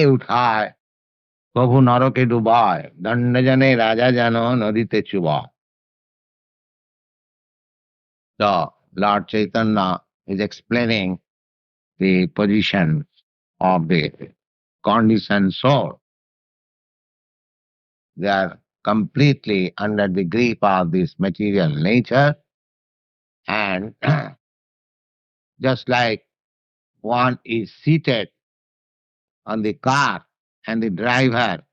uṭhāya, kabhu narake ḍubāya, daṇḍya-jane rājā nadīte cubāya. So, Lord Caitanya is explaining the position of the conditioned soul. They are completely under the grip of this material nature, and just like one is seated on the car and the driver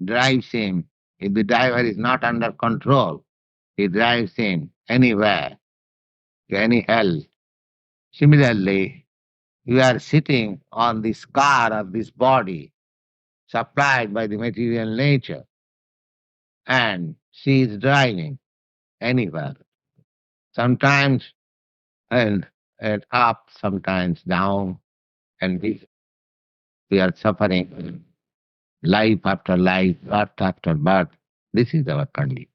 drives him. If the driver is not under control, he drives him anywhere, to any hell. Similarly, you are sitting on this car of this body supplied by the material nature, and she is driving anywhere. Sometimes and up, sometimes down, and we are suffering life after life, birth after birth. This is our condition.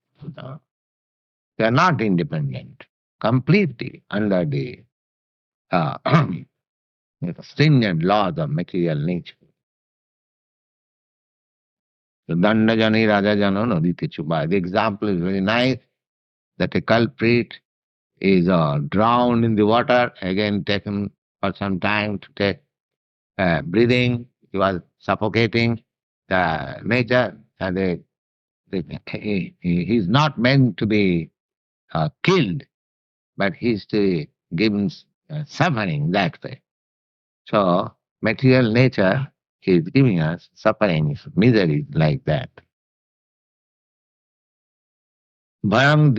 We are not independent, completely under the stringent laws of material nature. The daṇḍya-jane rājā nadīte cubāya. The example is very nice, that a culprit is drowned in the water, again taken for some time to take breathing. He was suffocating the nature, and he is not meant to be killed, but he is to be given suffering that way. So, material nature is giving us sufferings, miseries like that. Bhayam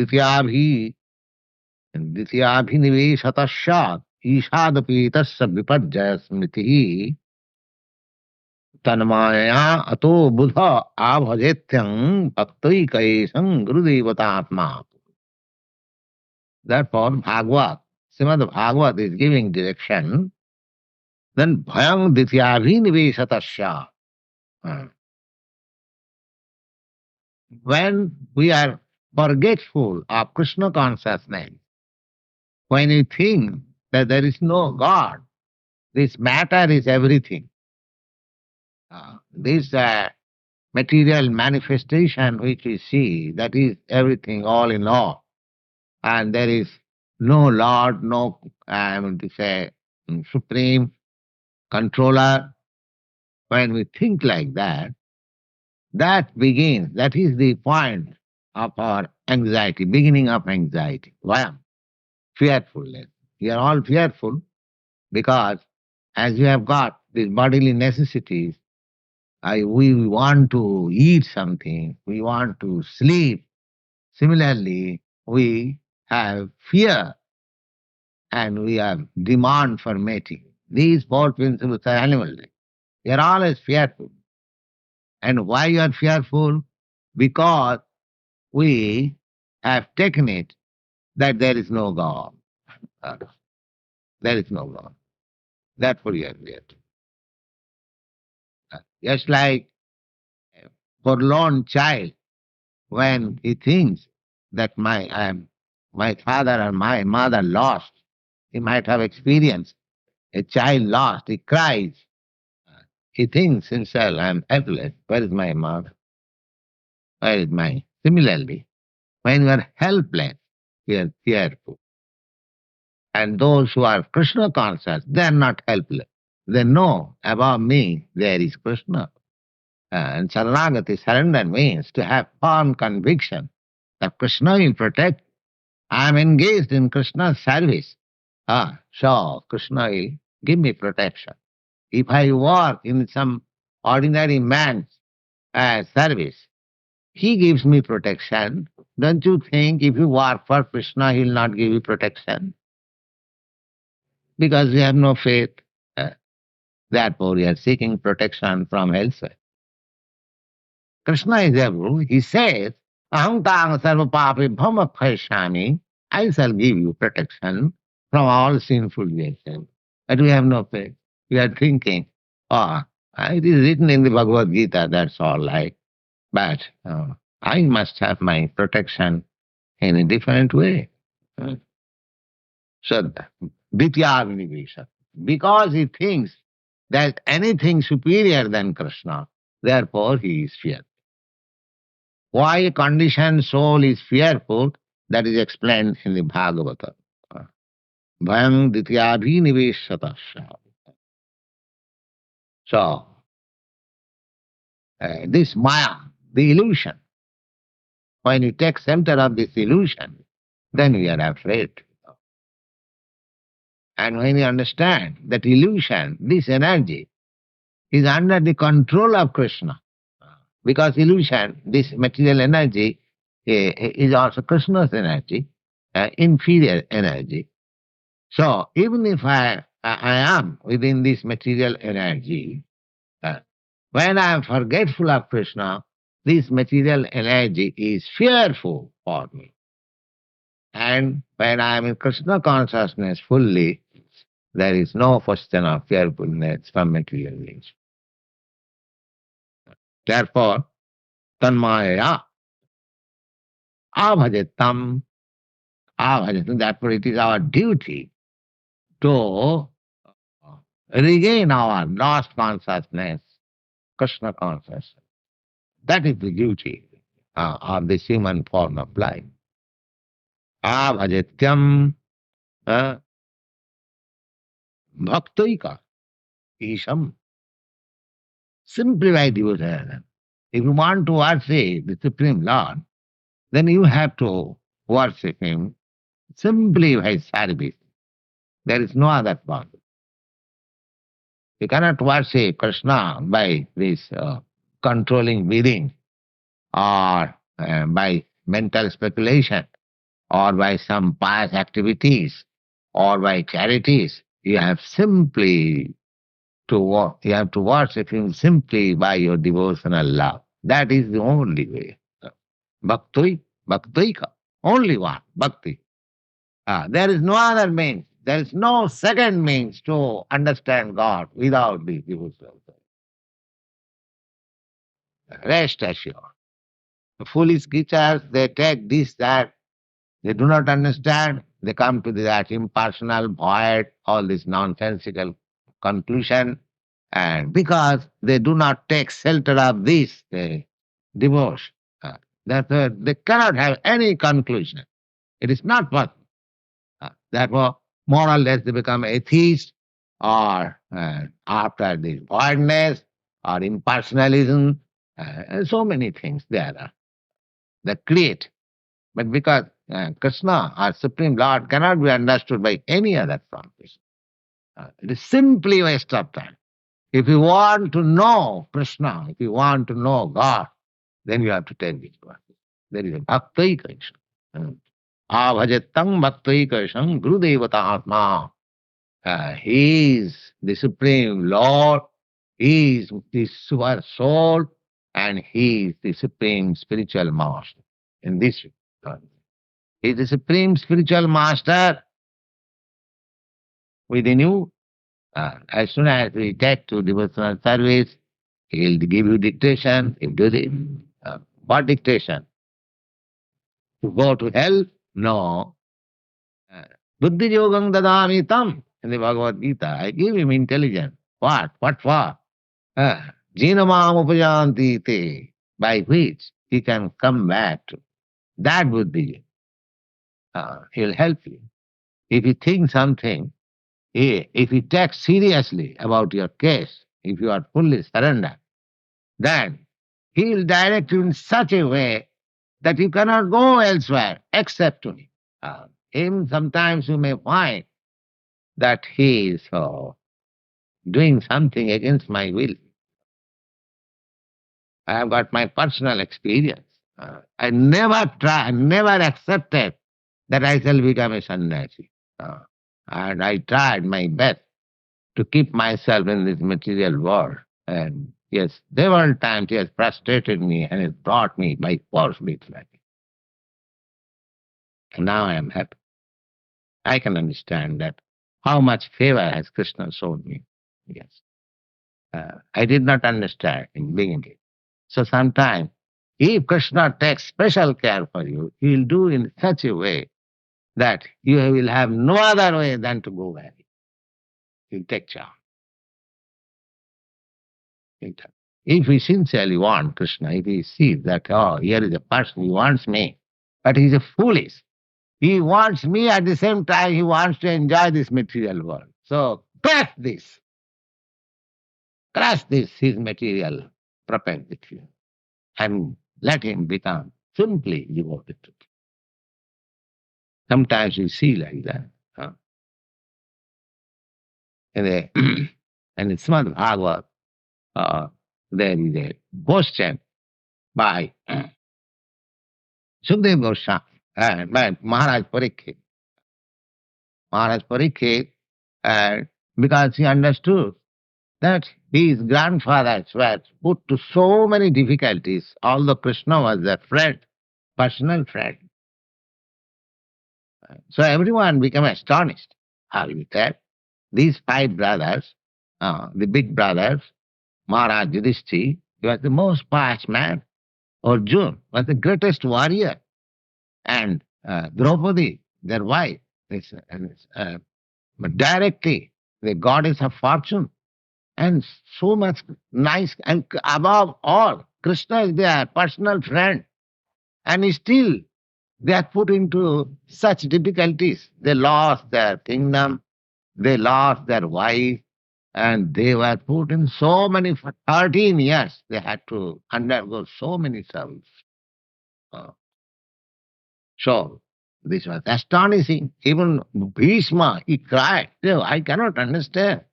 dvityabhiniveshatasya ishadapi tasya vipajjaya smritihi tanmaya ato buddha abhajetyam bhaktaikaesam gurudevatātmā. Therefore, Srimad Bhagavad is giving direction. Then bhayam dvityabhiniveshatasya. When we are forgetful of Krishna consciousness, when we think that there is no God, this matter is everything. This material manifestation which we see, that is everything, all in all. And there is no Lord, no, supreme controller. When we think like that, that is the point of our anxiety, beginning of anxiety. Why? Fearfulness. We are all fearful because as we have got these bodily necessities, we want to eat something, we want to sleep. Similarly, we have fear and we have demand for mating. These four principles are animal. We are always fearful. And why you are fearful? Because we have taken it that there is no God. There is no God. Therefore you are fearful. Just like a forlorn child, when he thinks that my father or my mother lost, he might have experienced a child lost, he cries. He thinks himself, I am helpless. Where is my mother? Where is my... Similarly, when you are helpless, you are fearful. And those who are Krishna conscious, they are not helpless. They know above me there is Krishna. And Saranagati, surrender, means to have firm conviction that Krishna will protect. I am engaged in Krishna's service. So Krishna will give me protection. If I work in some ordinary man's service, he gives me protection. Don't you think if you work for Krishna, he will not give you protection? Because we have no faith. Therefore, we are seeking protection from elsewhere. Krishna is able, he says, Aham tang sarva papi bhama phayashami, I shall give you protection from all sinful nature. But we have no faith. We are thinking, it is written in the Bhagavad Gita, that's all right. But I must have my protection in a different way. So, Ditya Vinivesha. Because he thinks there's anything superior than Krishna. Therefore, he is fearful. Why a conditioned soul is fearful, that is explained in the Bhagavata. Bhayam dityabhiniveshatasya. So, this maya, the illusion, when you take shelter of this illusion, then we are afraid. And when you understand that illusion, this energy, is under the control of Krishna, because illusion, this material energy, is also Krishna's energy, inferior energy. So even if I am within this material energy, when I am forgetful of Krishna, this material energy is fearful for me. And when I am in Krishna consciousness fully, there is no question of fearfulness from material nature. Therefore, tanmaya abhajatam, therefore it is our duty to regain our lost consciousness, Krishna consciousness. That is the duty of this human form of life. Abhajatyam bhaktaika isham. Simply by devotion. If you want to worship the Supreme Lord, then you have to worship Him simply by service. There is no other path. You cannot worship Krishna by this controlling breathing, or by mental speculation, or by some pious activities, or by charities. You have simply you have to worship Him simply by your devotional love. That is the only way. Bhaktaika, only one, bhakti. There is no other means. There is no second means to understand God without this devotional. Rest assured. The foolish creatures, they take this, that, they do not understand, they come to that impersonal, void, all this nonsensical conclusion, and because they do not take shelter of this devotion, therefore they cannot have any conclusion. It is not possible. Therefore, more or less they become atheists, or after this voidness, or impersonalism, so many things there are that create. But because Krishna, our Supreme Lord, cannot be understood by any other form, it is simply waste of time. If you want to know Krishna, if you want to know God, then you have to take this one. There is a bhaktaikasham. Abhajatam bhaktaikasham gurudevata atma. He is the Supreme Lord, He is the super soul, and He is the Supreme Spiritual Master. In this way, He is the Supreme Spiritual Master within you. As soon as we take to devotional service, He will give you dictation. He'll do the what dictation? To go to hell? No. Buddhi yogam dadami tam. In the Bhagavad Gita, I give him intelligence. What? What for? Yena upayanti te, by which he can come back to. That Buddhi. He'll help you. If you think something, if you take seriously about your case, if you are fully surrendered, then he will direct you in such a way that you cannot go elsewhere except to him. Him sometimes you may find that he is doing something against my will. I have got my personal experience. I never accepted that I shall become a sannyasi. And I tried my best to keep myself in this material world. And yes, several times he has frustrated me and has brought me by force literally. And now I am happy. I can understand that how much favor has Krishna shown me. Yes. I did not understand in the beginning. So sometimes, if Krishna takes special care for you, he will do in such a way that you will have no other way than to go back. He'll take charge. If he sincerely wants Krishna, if he sees that, oh, here is a person, he wants me, but he is a foolish. He wants me, at the same time he wants to enjoy this material world. So crush this, his material propensity, and let him become simply devoted to it. Sometimes we see like that. Huh? In the in the Srimad Bhagavad, there is a question by Sukadeva Goswami and by Maharaj Parikshit. Maharaj Parikshit, because he understood that his grandfathers were put to so many difficulties, although Krishna was their friend, personal friend. So everyone became astonished. How is that? These five brothers, the big brothers, Maharaj Yudhishthira, he was the most pious man. Arjuna was the greatest warrior. And Draupadi, their wife, but directly the goddess of fortune. And so much nice, and above all, Krishna is their personal friend. And still they are put into such difficulties. They lost their kingdom, they lost their wife, and they were put in so many, for 13 years, they had to undergo so many troubles. So this was astonishing. Even Bhishma, he cried, "Oh, I cannot understand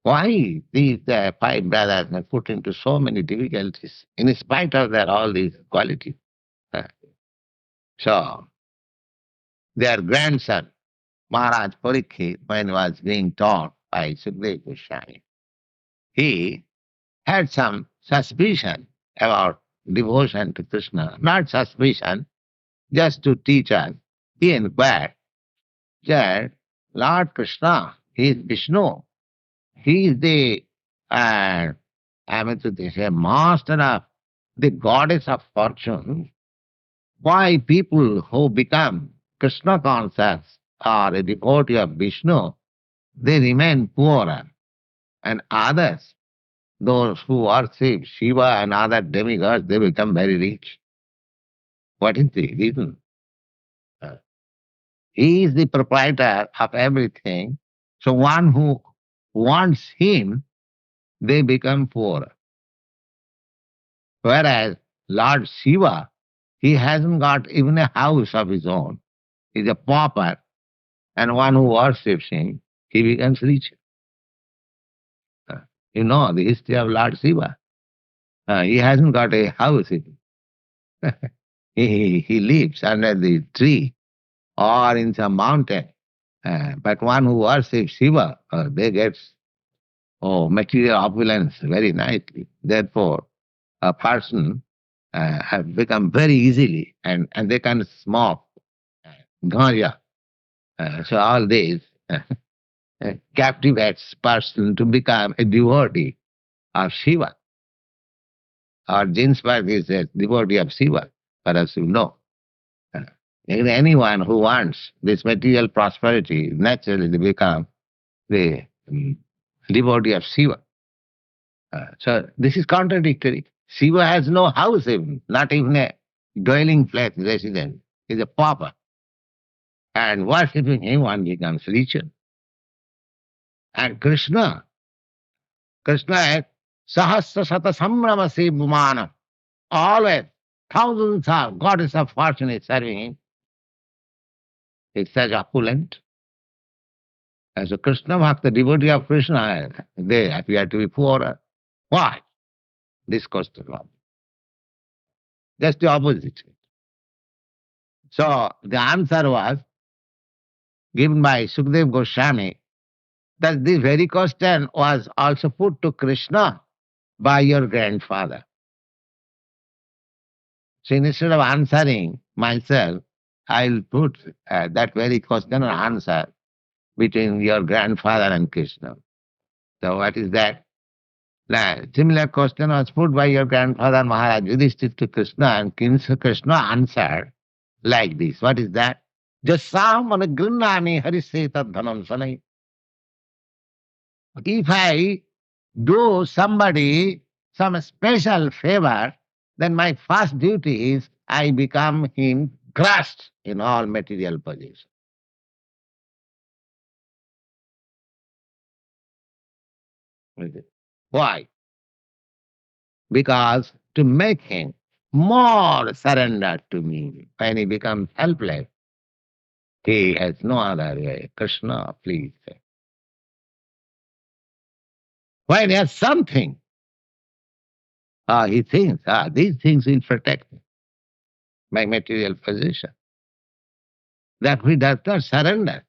why these five brothers were put into so many difficulties in spite of their all these qualities." So their grandson, Maharaj Parikshit, when he was being taught by Sukadeva Goswami, he had some suspicion about devotion to Krishna. Not suspicion, just to teach us. He inquired that Lord Krishna, he is Vishnu. He is the, to say, master of the goddess of fortune. Why people who become Krishna conscious or a devotee of Vishnu, they remain poorer, and others, those who worship Shiva and other demigods, they become very rich. What is the reason? He is the proprietor of everything. So one who wants him, they become poor. Whereas Lord Shiva, he hasn't got even a house of his own. He's a pauper. And one who worships him, he becomes rich. You know the history of Lord Shiva. He hasn't got a house. He lives under the tree or in some mountain. But one who worships Shiva, they get material opulence very nicely. Therefore, a person have become very easily, and they can smoke daṇḍya. So all this captivates person to become a devotee of Shiva. Or Ginsberg is a devotee of Shiva, for us to know. Anyone who wants this material prosperity, naturally they become the devotee of Shiva. So this is contradictory. Shiva has no house even, not even a dwelling place, residence. He's a pauper. And worshipping him, one becomes richer. And Krishna is Sahasra Sata Samramasi Bhumana. Always, thousands of goddess of fortune is serving him. It's such opulent. As a Krishna Bhakta, devotee of Krishna, they appear to be poorer. Why? This question was. Just the opposite. So the answer was given by Sukadeva Goswami that this very question was also put to Krishna by your grandfather. So instead of answering myself, I'll put that very question or answer between your grandfather and Krishna. So what is that? Now, similar question was put by your grandfather Maharaj Yudhishthira to Krishna, and Krishna answered like this. What is that? Jasam anagrinnami hariseta dhanam sanai. If I do somebody some special favor, then my first duty is I become him crushed in all material possessions. Why? Because to make him more surrendered to me, when he becomes helpless, he has no other way. Krishna, please. When he has something, he thinks, these things will protect me, my material position. That he does not surrender.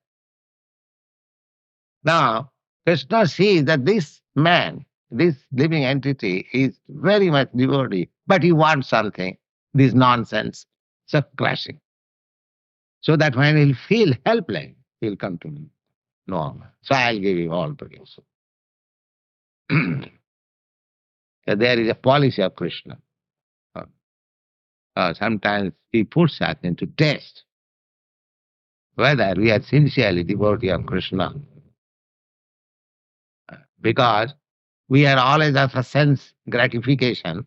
Now, Krishna sees that this man, this living entity, is very much devotee, but he wants something, this nonsense, so clashing. So that when he'll feel helpless, he'll come to me. No, so I'll give you all to you. So there is a policy of Krishna. Sometimes he puts us into test whether we are sincerely devotee of Krishna. Because we are always after sense gratification.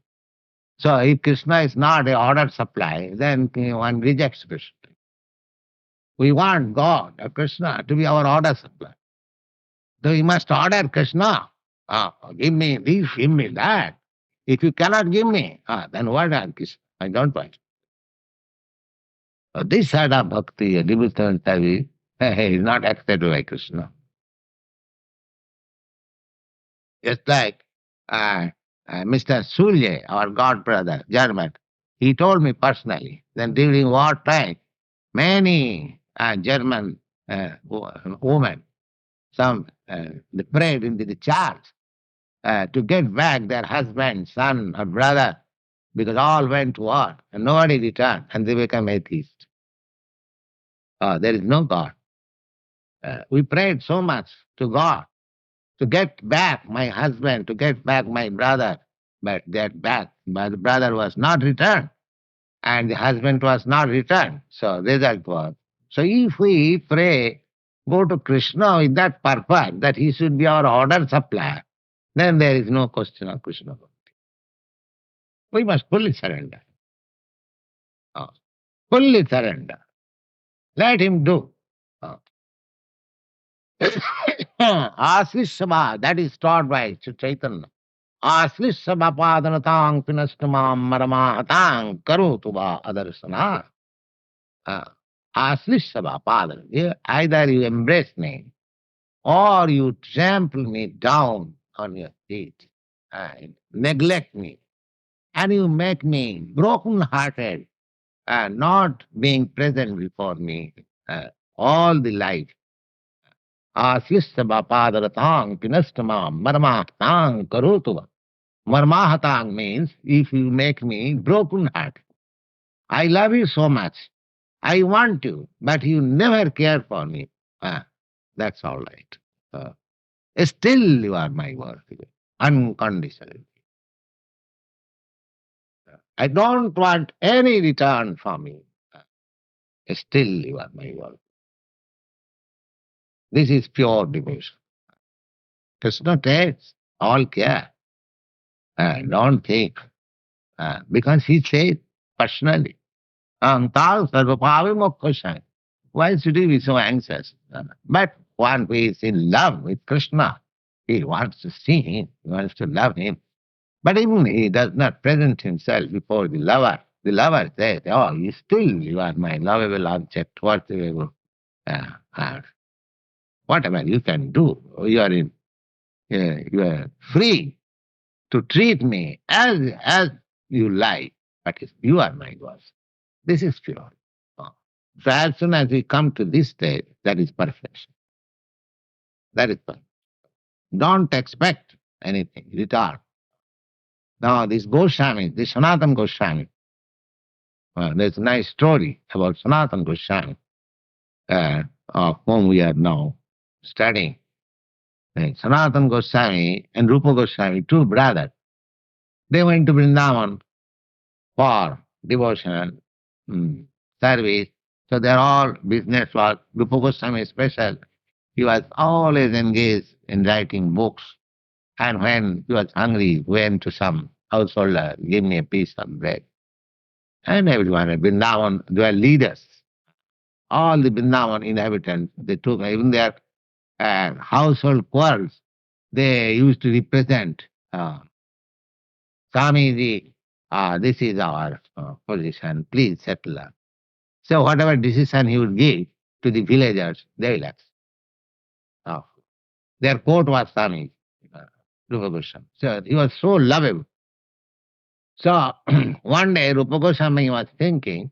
So if Krishna is not a ordered supply, then one rejects Krishna. We want God or Krishna to be our order supply. So we must order Krishna. Give me this, give me that. If you cannot give me, then what are Krishna? I don't want. So this side of bhakti, devotional service, is not accepted by Krishna. Just like Mr. Sulje, our god brother, German, he told me personally that during wartime, many German women, some they prayed into the church to get back their husband, son, or brother, because all went to war and nobody returned, and they become atheists. There is no God. We prayed so much to God to get back my husband, to get back my brother, but that back, my brother was not returned, and the husband was not returned. So result was. So if we pray, go to Krishna with that purpose, that he should be our order supplier, then there is no question of Krishna. We must fully surrender. Fully surrender. Let him do. Aslishabha, that is taught by Chaitanya. Aslishabha padanatang pinastamam maramahatang karotubha adarsana. Aslishabha padan. Either you embrace me or you trample me down on your feet and neglect me. And you make me broken-hearted, not being present before me all the life. Aslishabha padaratang pinastamam maramahatang karotubha. Marmahatang means if you make me broken heart. I love you so much. I want you, but you never care for me. That's all right. Still you are my work, unconditionally. I don't want any return from you. Still you are my work. This is pure devotion. Krishna takes all care. Don't think. Because he said personally, Antal sarvapavimokkosai. Why should he be so anxious? But one who is in love with Krishna, he wants to see him, he wants to love him. But even he does not present himself before the lover says, oh, you still you are my lovable object, whatever you can do. You are free to treat me as you like, but you are my boss. This is pure. So as soon as we come to this state, that is perfection. That is perfection. Don't expect anything, return. Now this Goswami, this Sanatana Goswami, there's a nice story about Sanatana Goswami, of whom we are now studying. Sanatana Goswami and Rupa Goswami, two brothers, they went to Vrindavan for devotional service. So their all business was, Rupa Goswami special. He was always engaged in writing books And when he was hungry, went to some householder, give me a piece of bread. And everyone at Vrindavan, they were leaders. All the Vrindavan inhabitants, they took even their household quarrels. They used to represent Swamiji, this is our position, please settle up. So whatever decision he would give to the villagers, they will accept. Uh, their court was Swami, Rupa Goswami. So he was so lovable. So one day Rupa Goswami was thinking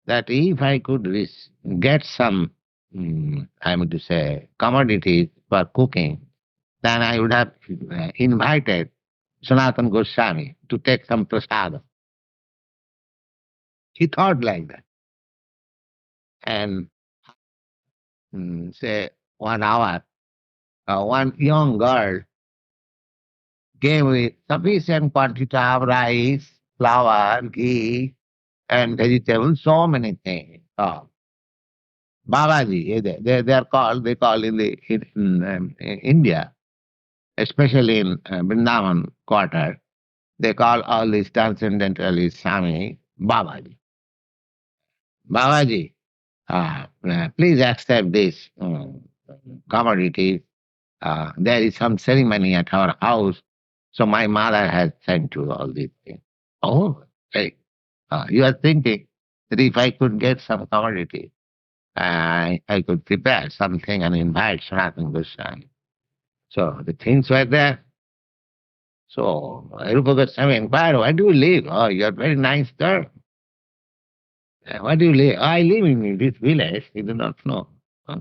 that if I could get some, I mean to say, commodities for cooking, then I would have invited Sanatana Goswami to take some prasada. He thought like that. And say 1 hour, one young girl came with sufficient quantity of rice, flour, ghee, and vegetables, so many things. Babaji, they are called, they call in India, especially in Vrindavan quarter, they call all these transcendentalists Swami Babaji. Babaji, please accept this commodity. There is some ceremony at our house, so my mother has sent you all these things. Oh, hey, you are thinking that if I could get some commodity, I could prepare something and invite Sanatana Goswami. So the things were there. So Rupa Goswami inquired, where do you live? Oh, you are very nice girl. Where do you live? "Oh, I live in this village. You do not know. Huh?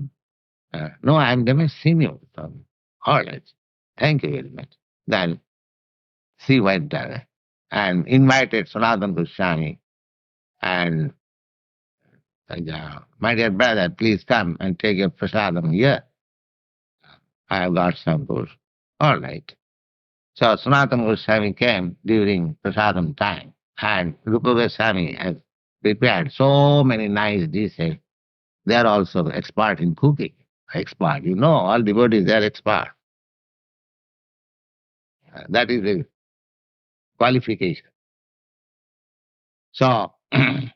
No, I have never seen you. All right. Thank you very much. Then she went there and invited Sanatana Goswami and my dear brother, please come and take your prasadam here. I have got some food. All right. So Sanatana Goswami came during prasadam time and Rupa Goswami has prepared so many nice dishes. They are also expert in cooking. Expert. You know, all devotees, they are expert. That is the qualification. So then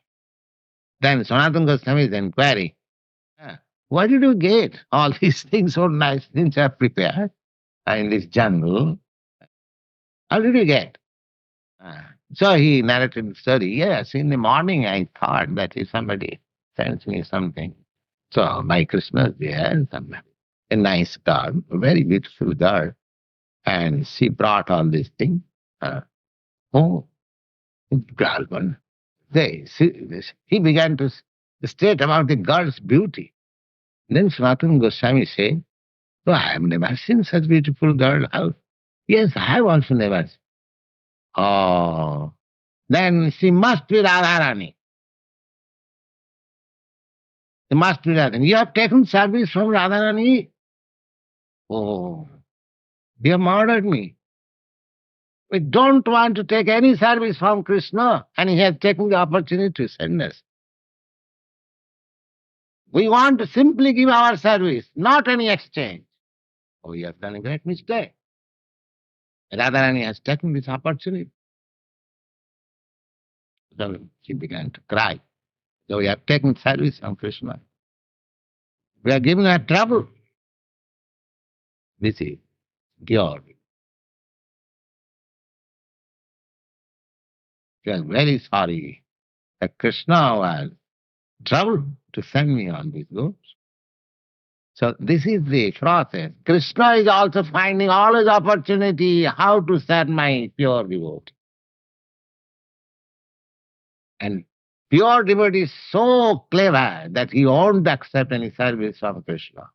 Sanatana Goswami's inquiry, where did you get all these things so nice things are prepared in this jungle? How did you get? So he narrated the story. Yes, in the morning I thought that if somebody sends me something. So by Christmas there, a nice girl, a very beautiful girl, and she brought all these things. Oh, girl, one day he began to state about the girl's beauty. Then Sanatana Goswami said, "Oh, I have never seen such beautiful girl. How?" Yes, I have also never seen. Oh, then she must be Radharani. She must be Radharani. You have taken service from Radharani? Oh, you have murdered me. We don't want to take any service from Krishna, and he has taken the opportunity to send us. We want to simply give our service, not any exchange. Oh, you have done a great mistake. Radharani has taken this opportunity. Then she began to cry. So we have taken service from Krishna. We are giving her trouble. This is pure. She was very sorry that Krishna was trouble to send me on these goods. So this is the process. Krishna is also finding always opportunity how to serve my pure devotee. And pure devotee is so clever that he won't accept any service from Krishna.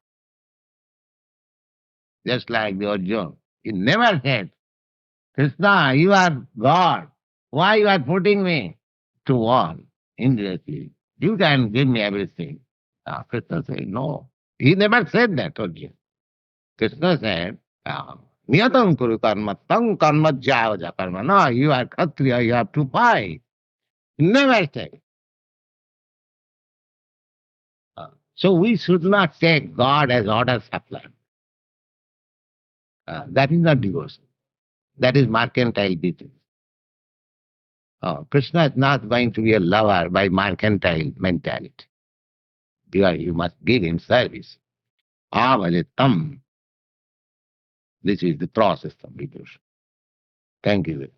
Just like the Arjuna. He never said, Krishna, you are God. Why you are putting me to war indirectly? You can give me everything. Krishna said, no. He never said that, Arjuna. Krishna said, Niyatam kuru karma, tang karma javaja karma. No, you are Kshatriya, you have to fight. He never said. So we should not take God as order supplier. That is not devotion. That is mercantile business. Krishna is not going to be a lover by mercantile mentality. You must give him service. Avalitam. This is the process of devotion. Thank you.